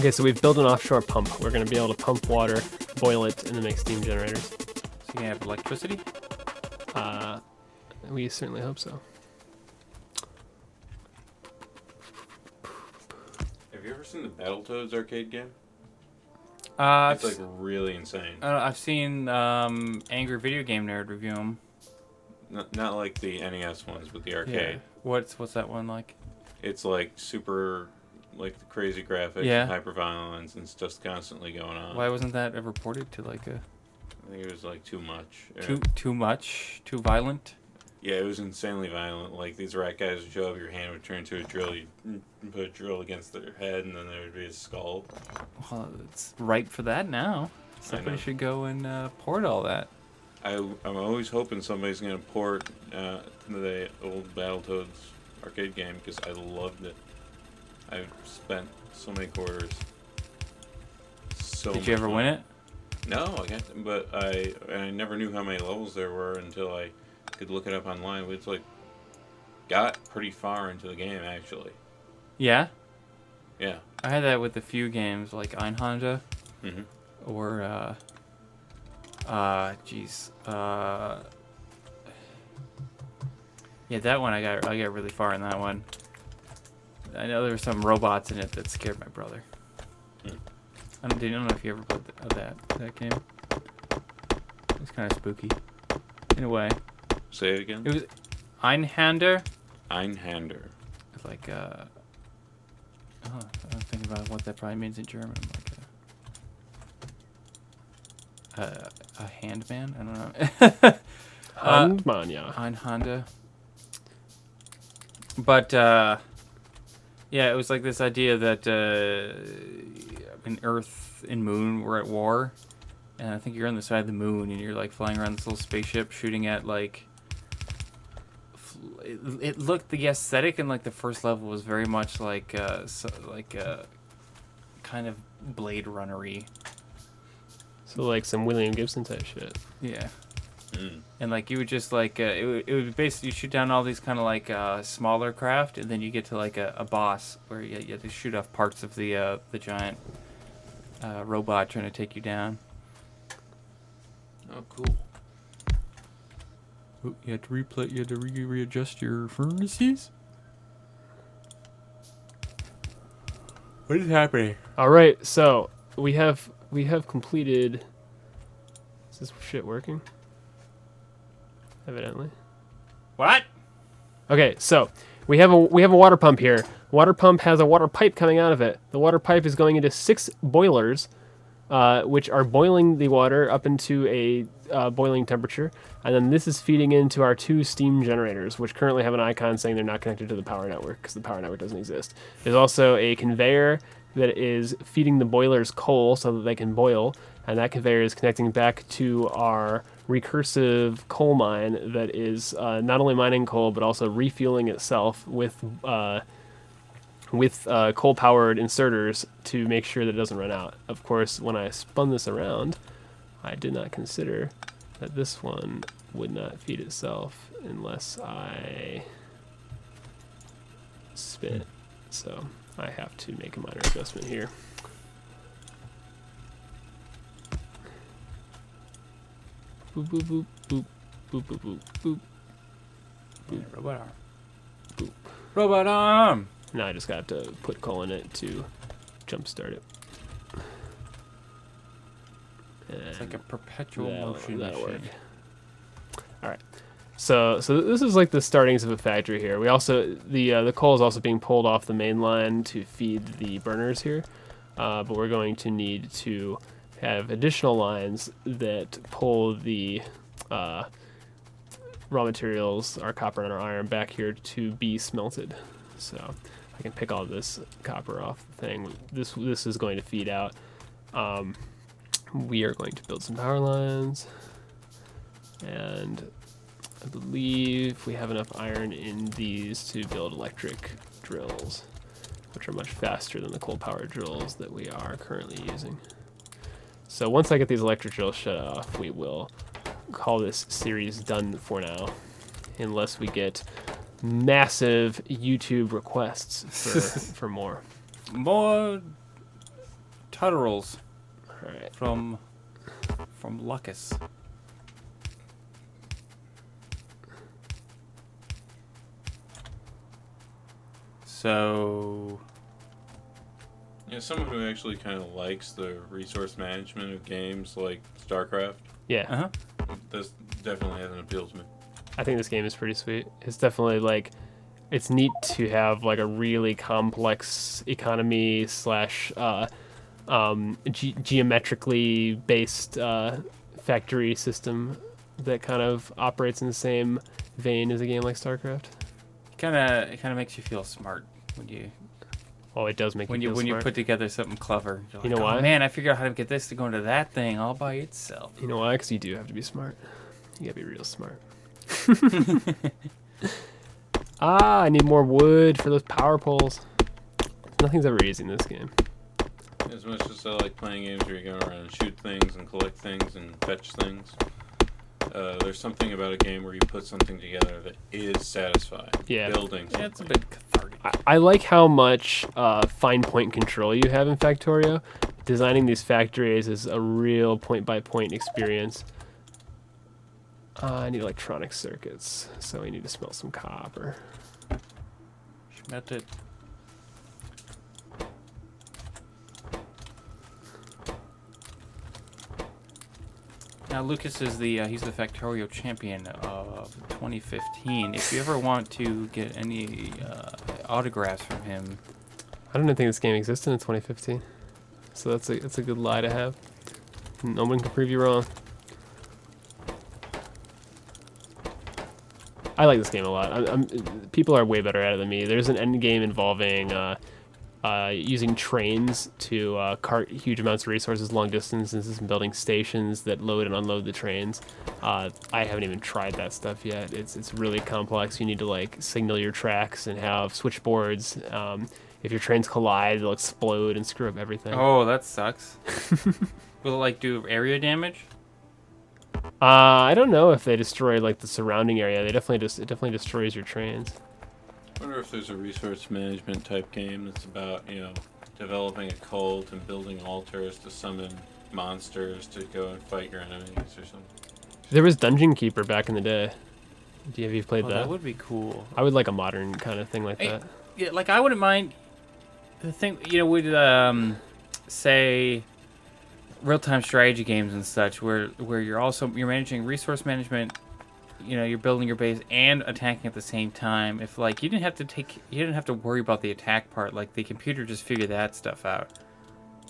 Okay, so we've built an offshore pump. We're going to be able to pump water, boil it, and then make steam generators. So you can have electricity? We certainly hope so. Have you ever seen the Battletoads arcade game? I've It's like really insane. I've seen Angry Video Game Nerd review them. Not like the NES ones, but the arcade. What's that one like? It's like super, like the crazy graphics and hyper violence, and it's just constantly going on. Why wasn't that ever ported to like a? I think it was like too much. Too much? Too violent? Yeah, it was insanely violent. Like these rat guys would show up, your hand would turn into a drill. You put a drill against their head, and then there would be a skull. Well, it's ripe for that now. Somebody should go and port all that. I'm always hoping somebody's gonna port the old Battletoads arcade game because I loved it. I've spent so many quarters. Did you ever win it? No, but I never knew how many levels there were until I could look it up online. It's like got pretty far into the game actually. Yeah. Yeah. I had that with a few games like Einhanda, or yeah, that one I got really far in that one. I know there were some robots in it that scared my brother. I don't know if you ever played that game. It was kind of spooky, in a way. Say it again. It was Einhander. Einhander. It's like I'm thinking about what that probably means in German. Like a handman. I don't know. Handman, yeah. Einhander. But yeah, it was like this idea that Earth and Moon were at war, and I think you're on the side of the moon, and you're like flying around this little spaceship, shooting at like. It looked, the aesthetic in like the first level was very much like kind of Blade Runner-y. So like some William Gibson type shit. Yeah. And like you would just like it would basically, you shoot down all these kind of like smaller craft, and then you get to like a boss where you have to shoot off parts of the giant robot trying to take you down. Oh, cool. You had to readjust your furnaces. What is happening? All right, so we have completed. Is this shit working? Evidently. What? Okay, so we have a water pump here. Water pump has a water pipe coming out of it. The water pipe is going into 6 boilers, which are boiling the water up into a boiling temperature, and then this is feeding into our 2 steam generators, which currently have an icon saying they're not connected to the power network because the power network doesn't exist. There's also a conveyor that is feeding the boilers coal so that they can boil, and that conveyor is connecting back to our recursive coal mine that is not only mining coal but also refueling itself with coal-powered inserters to make sure that it doesn't run out. Of course, when I spun this around, I did not consider that this one would not feed itself unless I spin it. So I have to make a minor adjustment here. Boop, boop, boop, boop, boop, boop, boop, boop. Yeah, robot arm. Boop. Robot arm! Now I just got to put coal in it to jumpstart it. It's like a perpetual motion that'll work. machine. All right. So this is like the startings of a factory here. We also the coal is also being pulled off the main line to feed the burners here, but we're going to need to have additional lines that pull the raw materials, our copper and our iron, back here to be smelted. So I can pick all this copper off the thing. This is going to feed out. We are going to build some power lines, and I believe we have enough iron in these to build electric drills, which are much faster than the coal-powered drills that we are currently using. So once I get these electric drills shut off, we will call this series done for now, unless we get massive YouTube requests for more. More tutorials All right. from Lucas. So Yeah, someone who actually kind of likes the resource management of games like StarCraft. Yeah. This definitely has an appeal to me. I think this game is pretty sweet. It's definitely like, it's neat to have like a really complex economy slash geometrically based factory system that kind of operates in the same vein as a game like StarCraft. it kind of makes you feel smart when you Oh, it does make you feel smart. put together something clever. You're You like, know why? Oh man, I figured out how to get this to go into that thing all by itself. You know why? Because you do have to be smart. You gotta be real smart. I need more wood for those power poles. Nothing's ever easy in this game. As much as I like playing games where you go around and shoot things and collect things and fetch things, there's something about a game where you put something together that is satisfying. Yeah. Building something. Yeah, it's a bit cathartic. I like how much fine point control you have in Factorio. Designing these factories is a real point-by-point experience. I need electronic circuits, so we need to smelt some copper. Schmelt it. Now Lucas is he's the Factorio champion of 2015. If you ever want to get any autographs from him, I don't even think this game existed in 2015, so that's a good lie to have. No one can prove you wrong. I like this game a lot. People are way better at it than me. There's an end game involving using trains to cart huge amounts of resources long distances and building stations that load and unload the trains. I haven't even tried that stuff yet. It's really complex. You need to like signal your tracks and have switchboards. If your trains collide, they'll explode and screw up everything. oh, that sucks. Will it like do area damage? I don't know if they destroy like the surrounding area. It definitely destroys your trains. I wonder if there's a resource management type game that's about, developing a cult and building altars to summon monsters to go and fight your enemies or something. There was Dungeon Keeper back in the day. Have you played Oh, that? that would be cool. I would like a modern kind of thing like Hey, that. Yeah, like I wouldn't mind the thing, with say real-time strategy games and such where you're managing resource management, you're building your base and attacking at the same time. If like you didn't have to worry about the attack part, like the computer just figured that stuff out.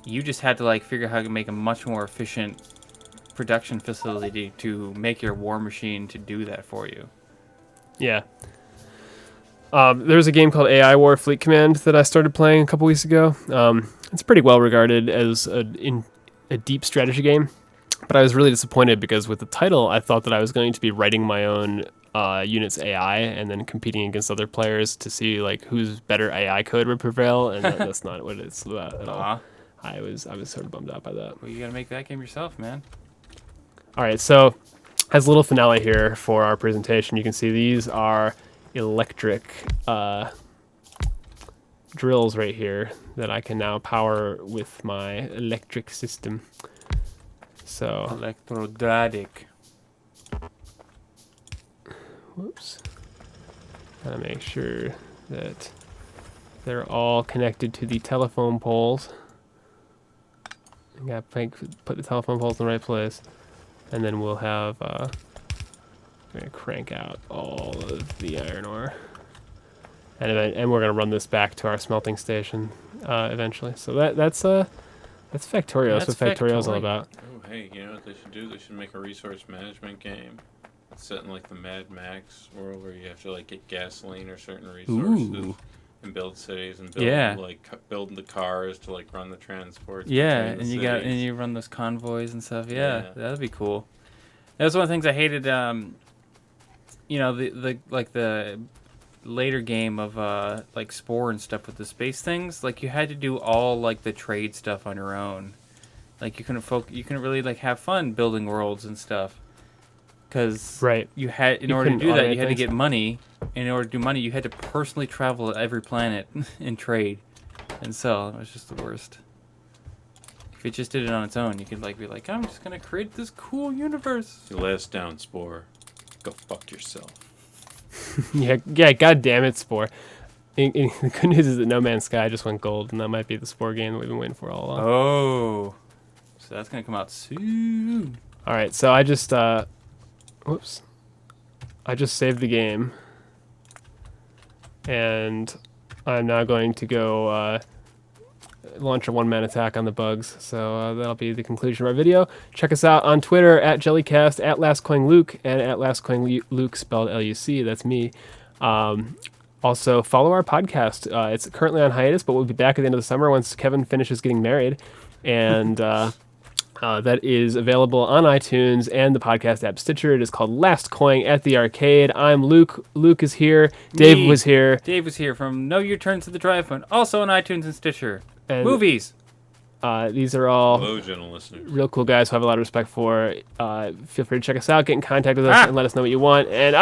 You just had to like figure out how to make a much more efficient production facility to make your war machine to do that for you. Yeah. There's a game called AI War Fleet Command that I started playing a couple weeks ago. It's pretty well regarded as a deep strategy game, but I was really disappointed because with the title, I thought that I was going to be writing my own unit's AI and then competing against other players to see like whose better AI code would prevail, and that's not what it's about at all. I was sort of bummed out by that. Well, you gotta make that game yourself, man. All right, so as a little finale here for our presentation, you can see these are electric drills right here that I can now power with my electric system. So, Electrodratic. whoops. Gotta make sure that they're all connected to the telephone poles. I gotta put the telephone poles in the right place. And then we'll have, we're gonna crank out all of the iron ore. And we're gonna run this back to our smelting station eventually. So that's Factorio. That's what Factorio's all about. Oh, hey, you know what they should do? They should make a resource management game. It's set in like the Mad Max world where you have to like get gasoline or certain resources Ooh. and build cities and build Yeah. build the cars to like run the transports. Yeah, between and the you cities. you run those convoys and stuff. Yeah, Yeah. that'd be cool. That was one of the things I hated. The later game of like Spore and stuff with the space things. Like you had to do all like the trade stuff on your own. Like you couldn't really like have fun building worlds and stuff. Because Right. you had in You order to couldn't do that automate you had to things. get money. And in order to do money, you had to personally travel to every planet and trade and sell. It was just the worst. If it just did it on its own, you could like be like, I'm just gonna create this cool universe. Your last down, Spore. Go fuck yourself. Yeah, god damn it, Spore. The good news is that No Man's Sky just went gold, and that might be the Spore game that we've been waiting for all along. Oh, so that's gonna come out soon. All right, so I just whoops, I just saved the game, and I'm now going to go launch a one-man attack on the bugs. So that'll be the conclusion of our video. Check us out on Twitter at Jellycast, at LastCoinLuke, and at LastCoinLuke spelled L-U-C. That's me. Also, follow our podcast. It's currently on hiatus, but we'll be back at the end of the summer once Kevin finishes getting married. And that is available on iTunes and the podcast app Stitcher. It is called Last Coin at the Arcade. I'm Luke. Luke is here. Dave was here. Dave was here from No U-Turn to the Drive-Phone. Also on iTunes and Stitcher. And Movies. These are all Hello, gentle listeners. real cool guys who I have a lot of respect for. Feel free to check us out, get in contact with us, and let us know what you want. And